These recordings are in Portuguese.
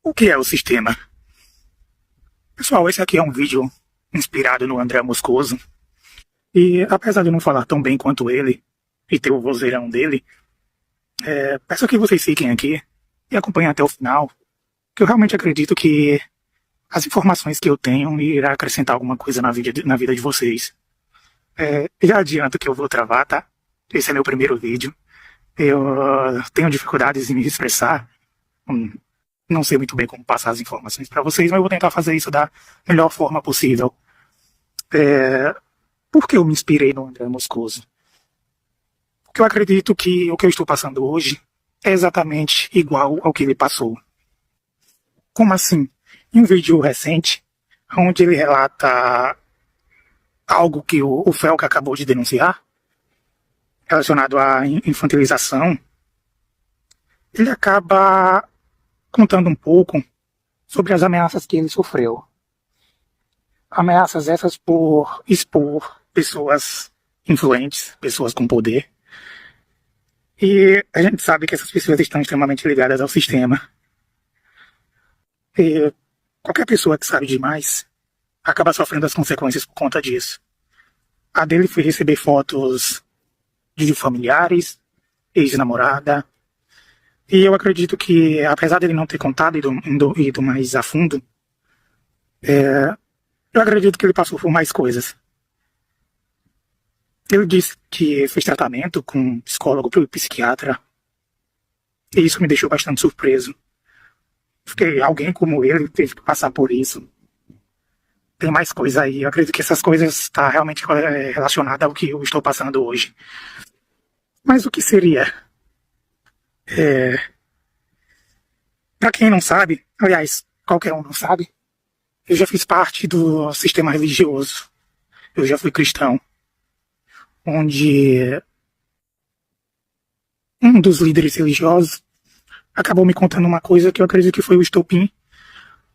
O que é o sistema? Pessoal, esse aqui é um vídeo inspirado no André Moscoso. E apesar de eu não falar tão bem quanto ele, e ter o vozeirão dele, peço que vocês fiquem aqui e acompanhem até o final, que eu realmente acredito que as informações que eu tenho irá acrescentar alguma coisa na vida de vocês. Já adianto que eu vou travar, tá? Esse é meu primeiro vídeo. Eu tenho dificuldades em me expressar. Não sei muito bem como passar as informações para vocês, mas eu vou tentar fazer isso da melhor forma possível. Por que eu me inspirei no André Moscoso? Porque eu acredito que o que eu estou passando hoje é exatamente igual ao que ele passou. Como assim? Em um vídeo recente, onde ele relata algo que o Felca acabou de denunciar, relacionado à infantilização, ele acaba contando um pouco sobre as ameaças que ele sofreu. Ameaças essas por expor pessoas influentes, pessoas com poder. E a gente sabe que essas pessoas estão extremamente ligadas ao sistema. E qualquer pessoa que sabe demais acaba sofrendo as consequências por conta disso. A dele foi receber fotos de familiares, ex-namorada. E eu acredito que, apesar dele não ter contado e ido mais a fundo, eu acredito que ele passou por mais coisas. Ele disse que fez tratamento com um psicólogo e psiquiatra. E isso me deixou bastante surpreso. Porque alguém como ele teve que passar por isso. Tem mais coisa aí. Eu acredito que essas coisas estão realmente relacionadas ao que eu estou passando hoje. Mas o que seria? Para quem não sabe, aliás, qualquer um não sabe, eu já fiz parte do sistema religioso. Eu já fui cristão. Onde um dos líderes religiosos acabou me contando uma coisa que eu acredito que foi o estopim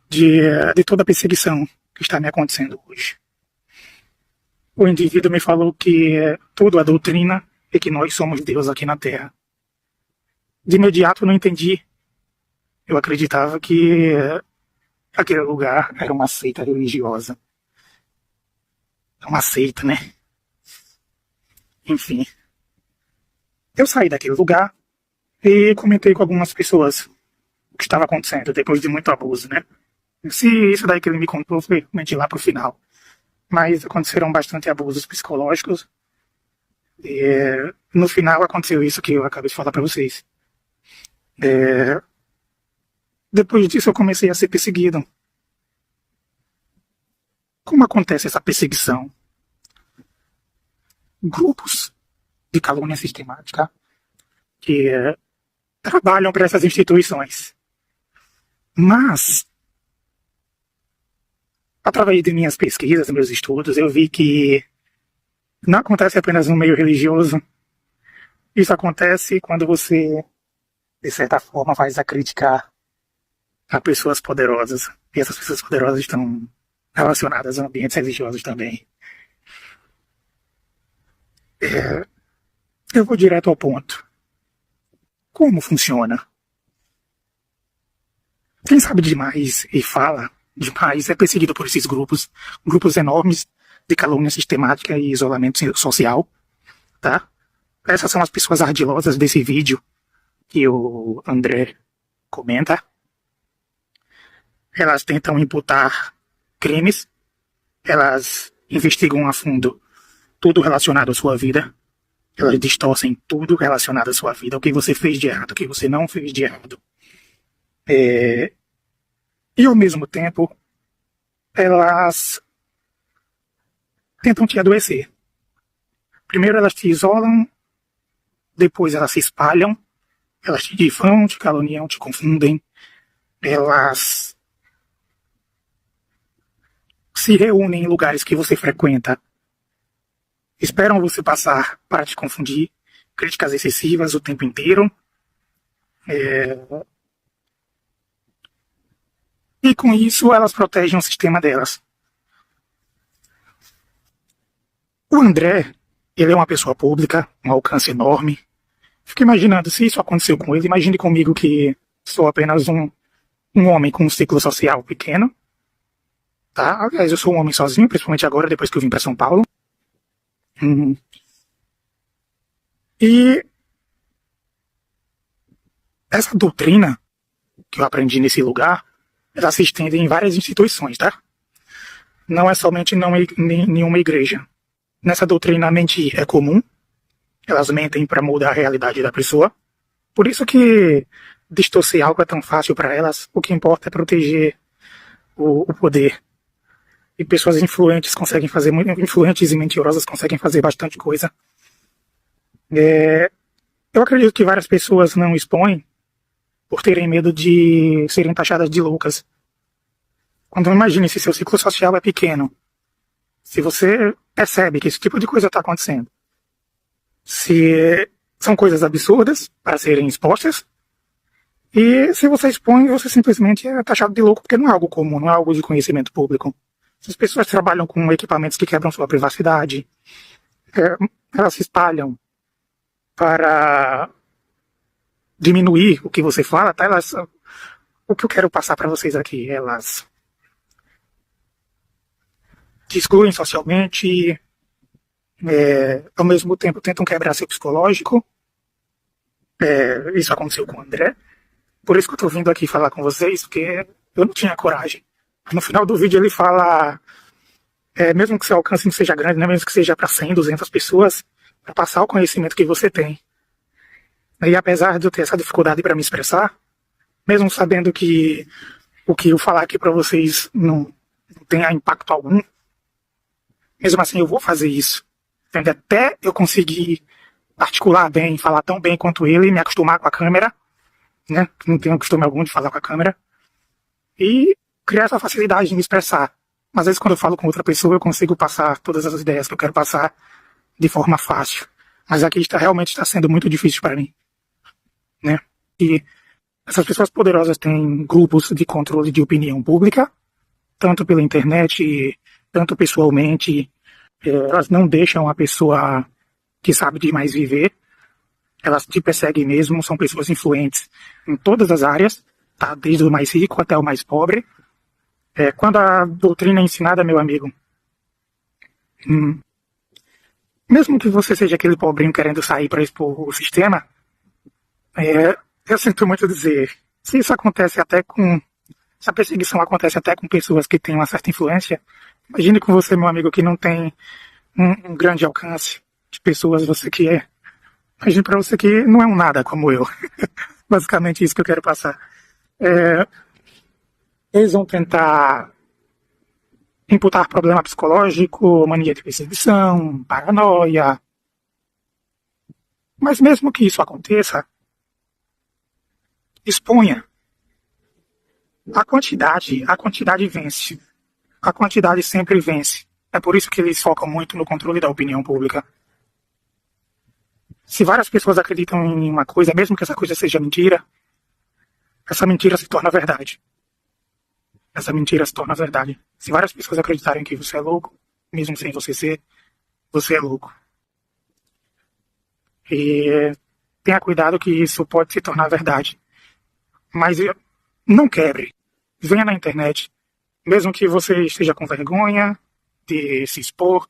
de toda a perseguição que está me acontecendo hoje. O indivíduo me falou que tudo a doutrina é que nós somos Deus aqui na Terra. De imediato eu não entendi. Eu acreditava que aquele lugar era uma seita religiosa. Uma seita, né? Enfim. Eu saí daquele lugar e comentei com algumas pessoas o que estava acontecendo depois de muito abuso, né? Se isso daí que ele me contou foi realmente lá pro final. Mas aconteceram bastante abusos psicológicos. E no final aconteceu isso que eu acabei de falar para vocês. Depois disso eu comecei a ser perseguido. Como acontece essa perseguição? Grupos de calúnia sistemática que trabalham para essas instituições. Mas, através de minhas pesquisas, meus estudos, eu vi que não acontece apenas no meio religioso. Isso acontece quando você, de certa forma, faz a crítica a pessoas poderosas. E essas pessoas poderosas estão relacionadas a ambientes religiosos também. Eu vou direto ao ponto. Como funciona? Quem sabe demais e fala demais é perseguido por esses grupos enormes de calúnia sistemática e isolamento social, tá? Essas são as pessoas ardilosas desse vídeo que o André comenta. Elas tentam imputar crimes, elas investigam a fundo tudo relacionado à sua vida, elas distorcem tudo relacionado à sua vida, o que você fez de errado, o que você não fez de errado. E ao mesmo tempo, elas tentam te adoecer. Primeiro elas te isolam, depois elas se espalham, elas te difamam, te caluniam, te confundem, elas se reúnem em lugares que você frequenta, esperam você passar para te confundir, críticas excessivas o tempo inteiro. E com isso elas protegem o sistema delas. O André, ele é uma pessoa pública, um alcance enorme. Fico imaginando, se isso aconteceu com ele, imagine comigo que sou apenas um um homem com um ciclo social pequeno, tá? Aliás, eu sou um homem sozinho, principalmente agora, depois que eu vim para São Paulo. E essa doutrina que eu aprendi nesse lugar, ela se estende em várias instituições, tá? Não é somente nenhuma igreja. Nessa doutrina, mentir é comum. Elas mentem para mudar a realidade da pessoa. Por isso que distorcer algo é tão fácil para elas. O que importa é proteger o poder. E pessoas influentes conseguem fazer, influentes e mentirosas conseguem fazer bastante coisa. Eu acredito que várias pessoas não expõem por terem medo de serem taxadas de loucas. Quando imagine se seu ciclo social é pequeno, se você percebe que esse tipo de coisa está acontecendo, se são coisas absurdas para serem expostas, e se você expõe, você simplesmente é taxado de louco, porque não é algo comum, não é algo de conhecimento público. Se as pessoas trabalham com equipamentos que quebram sua privacidade, elas se espalham para diminuir o que você fala, tá? O que eu quero passar para vocês aqui, elas te excluem socialmente, ao mesmo tempo tentam quebrar seu psicológico. Isso aconteceu com o André. Por isso que eu tô vindo aqui falar com vocês, porque eu não tinha coragem. No final do vídeo ele fala, mesmo que seu alcance não seja grande, né, mesmo que seja para 100, 200 pessoas, para passar o conhecimento que você tem. E apesar de eu ter essa dificuldade para me expressar, mesmo sabendo que o que eu falar aqui para vocês não tenha impacto algum, mesmo assim eu vou fazer isso. Entende? Até eu conseguir articular bem, falar tão bem quanto ele, me acostumar com a câmera, né? Não tenho costume algum de falar com a câmera, e criar essa facilidade de me expressar. Às vezes quando eu falo com outra pessoa eu consigo passar todas as ideias que eu quero passar de forma fácil. Mas aqui realmente está sendo muito difícil para mim, né? E essas pessoas poderosas têm grupos de controle de opinião pública, tanto pela internet, tanto pessoalmente. Elas não deixam a pessoa que sabe demais viver. Elas te perseguem mesmo, são pessoas influentes em todas as áreas, tá? Desde o mais rico até o mais pobre. Quando a doutrina é ensinada, meu amigo, mesmo que você seja aquele pobrinho querendo sair para expor o sistema, eu sinto muito dizer, se isso acontece até com, se a perseguição acontece até com pessoas que têm uma certa influência, imagine com você, meu amigo, que não tem um grande alcance de pessoas, você que é. Imagine para você que não é um nada como eu. Basicamente isso que eu quero passar. Eles vão tentar imputar problema psicológico, mania de perseguição, paranoia. Mas mesmo que isso aconteça, exponha. A quantidade vence. A quantidade sempre vence. É por isso que eles focam muito no controle da opinião pública. Se várias pessoas acreditam em uma coisa, mesmo que essa coisa seja mentira, essa mentira se torna verdade. Essa mentira se torna verdade. Se várias pessoas acreditarem que você é louco, mesmo sem você ser, você é louco. E tenha cuidado que isso pode se tornar verdade. Mas não quebre. Venha na internet. Mesmo que você esteja com vergonha de se expor,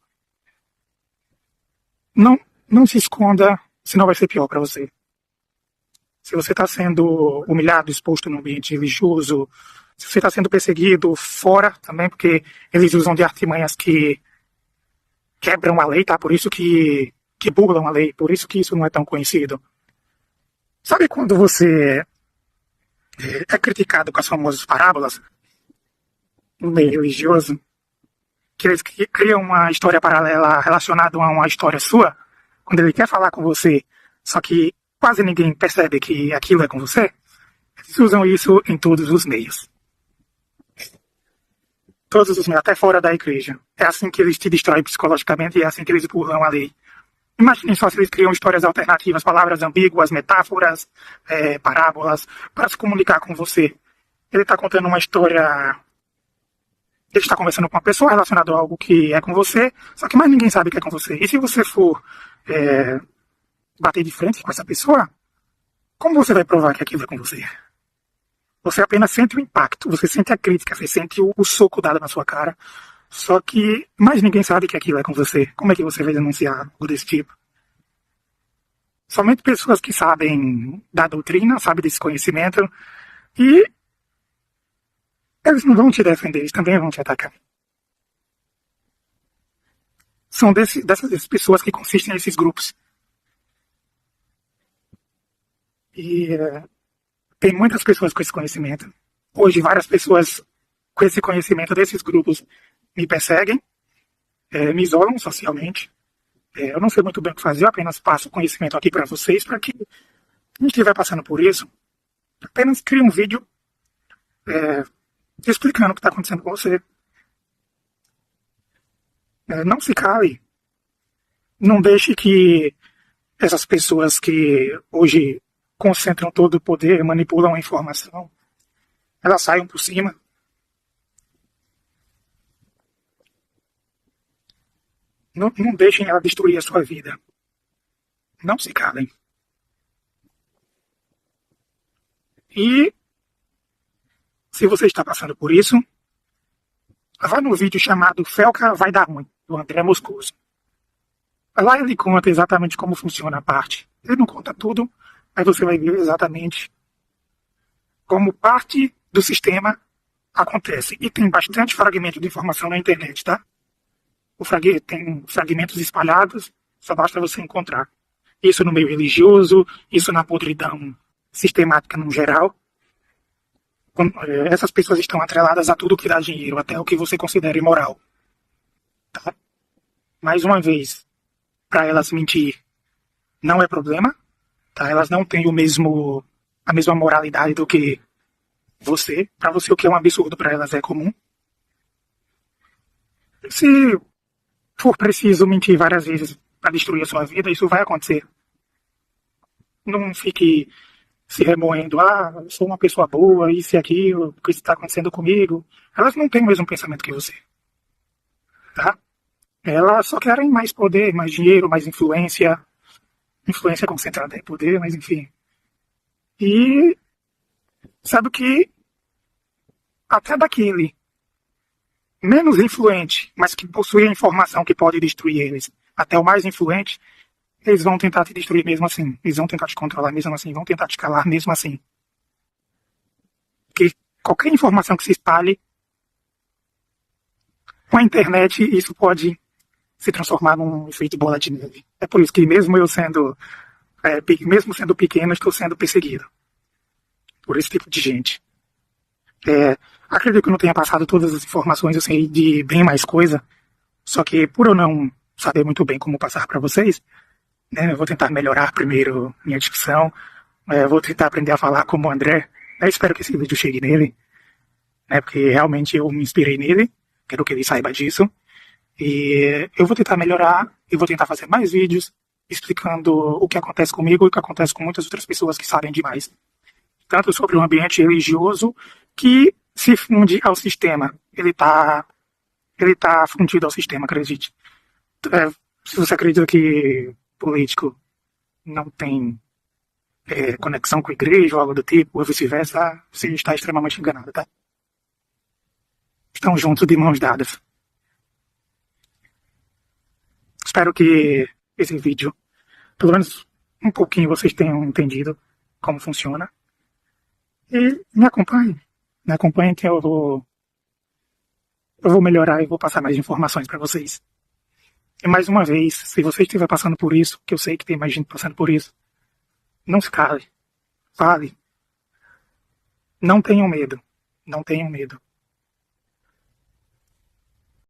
não se esconda, senão vai ser pior para você. Se você está sendo humilhado, exposto num ambiente religioso, se você está sendo perseguido fora também, porque eles usam de artimanhas que quebram a lei, tá? Por isso que burlam a lei, por isso que isso não é tão conhecido. Sabe quando você é criticado com as famosas parábolas no meio religioso, que eles criam uma história paralela relacionada a uma história sua, quando ele quer falar com você, só que quase ninguém percebe que aquilo é com você? Eles usam isso em todos os meios. Todos os meios, até fora da igreja. É assim que eles te destroem psicologicamente e é assim que eles burlam a lei. Imaginem só se eles criam histórias alternativas, palavras ambíguas, metáforas, parábolas, para se comunicar com você. Ele está contando uma história. Ele está conversando com uma pessoa relacionada a algo que é com você, só que mais ninguém sabe que é com você. E se você for bater de frente com essa pessoa, como você vai provar que aquilo é com você? Você apenas sente o impacto, você sente a crítica, você sente o soco dado na sua cara. Só que mais ninguém sabe que aquilo é com você. Como é que você vai denunciar algo desse tipo? Somente pessoas que sabem da doutrina, sabem desse conhecimento, e eles não vão te defender, eles também vão te atacar. São dessas pessoas que consistem nesses grupos. E tem muitas pessoas com esse conhecimento. Hoje, várias pessoas com esse conhecimento desses grupos me perseguem, me isolam socialmente. Eu não sei muito bem o que fazer, eu apenas passo o conhecimento aqui para vocês, para que quem estiver passando por isso, apenas crie um vídeo explicando o que está acontecendo com você. Não se cale. Não deixe que essas pessoas que hoje concentram todo o poder, manipulam a informação, elas saiam por cima. Não deixem ela destruir a sua vida. Não se calem. E se você está passando por isso, vá no vídeo chamado Felca Vai Dar Ruim, do André Moscoso. Lá ele conta exatamente como funciona a parte. Ele não conta tudo, mas você vai ver exatamente como parte do sistema acontece. E tem bastante fragmento de informação na internet, tá? Tem fragmentos espalhados, só basta você encontrar. Isso no meio religioso, isso na podridão sistemática no geral. Essas pessoas estão atreladas a tudo que dá dinheiro, até o que você considera imoral. Tá? Mais uma vez, para elas mentir não é problema, tá? Elas não têm a mesma moralidade do que você. Para você, o que é um absurdo, para elas é comum. Se for preciso mentir várias vezes para destruir a sua vida, isso vai acontecer. Não fique se remoendo, eu sou uma pessoa boa, isso e aquilo, o que está acontecendo comigo. Elas não têm o mesmo pensamento que você. Tá? Elas só querem mais poder, mais dinheiro, mais influência. Influência concentrada em poder, mas enfim. E sabe que até daquele menos influente, mas que possui a informação que pode destruir eles, até o mais influente, eles vão tentar te destruir mesmo assim. Eles vão tentar te controlar mesmo assim, vão tentar te calar mesmo assim. Porque qualquer informação que se espalhe com a internet, isso pode se transformar num efeito bola de neve. É por isso que mesmo eu mesmo sendo pequeno, estou sendo perseguido por esse tipo de gente. Acredito que eu não tenha passado todas as informações, eu sei de bem mais coisa, só que por eu não saber muito bem como passar para vocês, né, eu vou tentar melhorar primeiro minha dicção, vou tentar aprender a falar como o André. Eu espero que esse vídeo chegue nele, né, porque realmente eu me inspirei nele, quero que ele saiba disso. E eu vou tentar melhorar, eu vou tentar fazer mais vídeos explicando o que acontece comigo e o que acontece com muitas outras pessoas que sabem demais. Tanto sobre o ambiente religioso que se funde ao sistema. Ele tá fundido ao sistema, acredite. Se você acredita que político não tem conexão com a igreja ou algo do tipo, ou vice-versa, você está extremamente enganado, tá? Estão juntos de mãos dadas. Espero que esse vídeo, pelo menos um pouquinho, vocês tenham entendido como funciona. E me acompanhem. Me acompanhem que eu vou melhorar e vou passar mais informações para vocês. E mais uma vez, se você estiver passando por isso, que eu sei que tem mais gente passando por isso, não se cale. Fale. Não tenham medo. Não tenham medo.